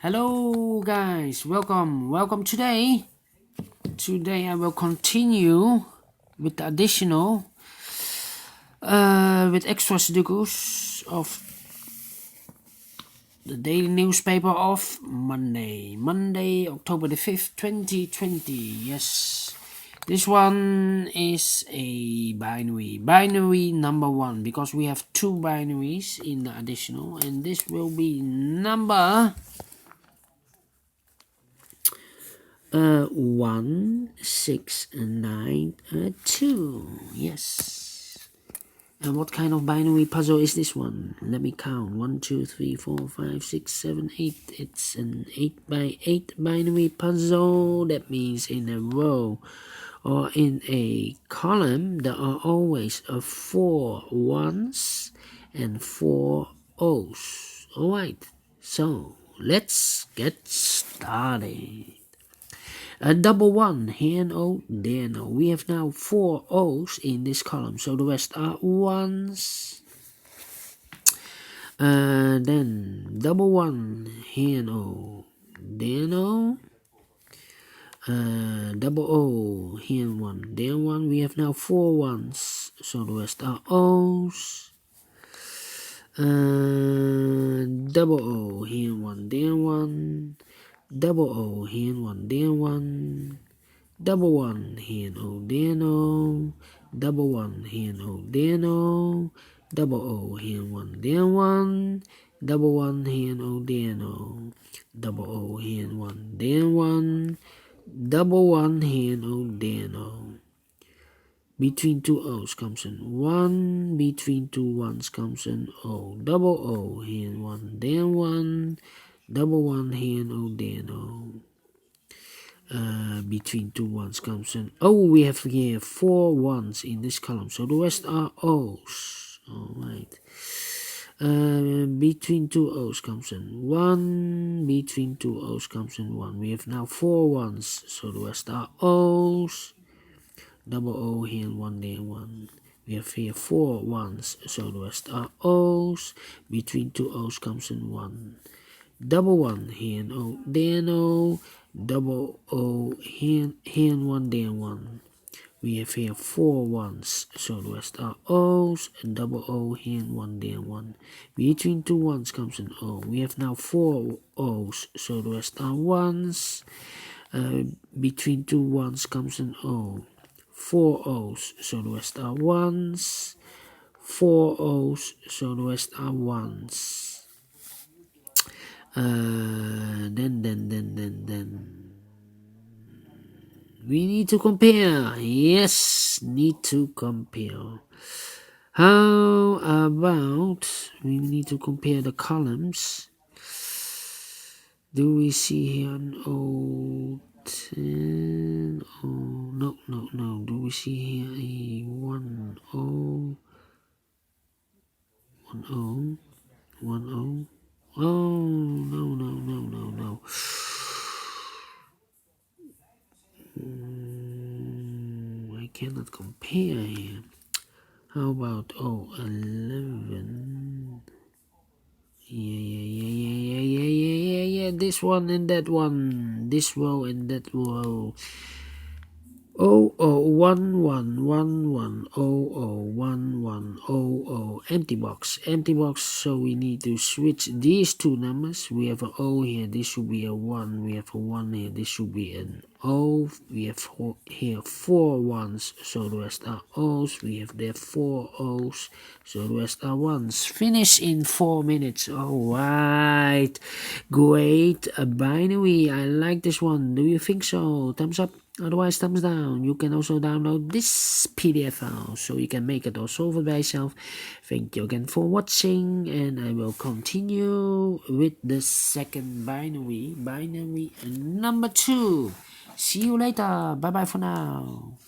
Hello guys, welcome today. Today I will continue with the additional with extra Sudokus of the daily newspaper of Monday, October the 5th, 2020. Yes, this one is a binary number 1, because we have 2 binaries in the additional, and this will be number 1692. Yes. And what kind of binary puzzle is this one? Let me count. 1, 2, 3, 4, 5, 6, 7, 8. It's an 8x8 binary puzzle. That means in a row or in a column there are always 4 1s and 4 O's. Alright, so let's get started. A double 1, here an O, there an O. We have now 4 O's in this column, so the rest are 1s. Then double 1, here an O, there an O. Double O, here and 1, there 1. We have now 4 1s, so the rest are O's. Double O, here and 1, there 1. Double O, here and 1, there 1. Double 1, here and O, there no. Double 1, here and O, there no. Double O, here and 1, there 1. Double 1, here and O, there no. Double O, here and 1, there 1. Double 1, here and O, there no. Between 2 O's comes an 1. Between 2 1s comes an O. Double O, here and 1, there 1. Double 1, here and O, there no. Between 2 1s comes an O. We have here 4 1s in this column, so the rest are O's. Alright. Between 2 O's comes an 1. Between 2 O's comes an 1. We have now 4 1s, so the rest are O's. Double O, here and 1, there 1. We have here 4 1s, so the rest are O's. Between 2 O's comes an 1. Double 1, here and O, there no. Double O, here and 1, there 1. We have here 4 1s, so the rest are O's. And double O, here and 1, there 1. Between 2 1s comes an O. We have now 4 O's, so the rest are 1s. Between 2 1s comes an O. 4 O's, so the rest are 1s. 4 O's, so the rest are 1s. Then we need to compare. Yes, need to compare. How about we need to compare the columns? Do we see here an O10? Oh, no. Do we see here a 1 O? 1 O? 1 O? Oh, no. I cannot compare here. How about 11? Yeah. This one and that one. This row and that row. 001111001100. Empty box, so we need to switch these 2 numbers. We have an O here, this should be a 1. We have a 1 here, this should be an O. We have here 4 1s, so the rest are O's. We have there 4 O's, so the rest are 1s. Finish in 4 minutes. Alright, great. A binary, I like this one. Do you think so? Thumbs up, otherwise thumbs down. You can also download this PDF file so you can make it or solve it by yourself. Thank you again for watching, and I will continue with the second binary number 2. See you later. Bye bye for now.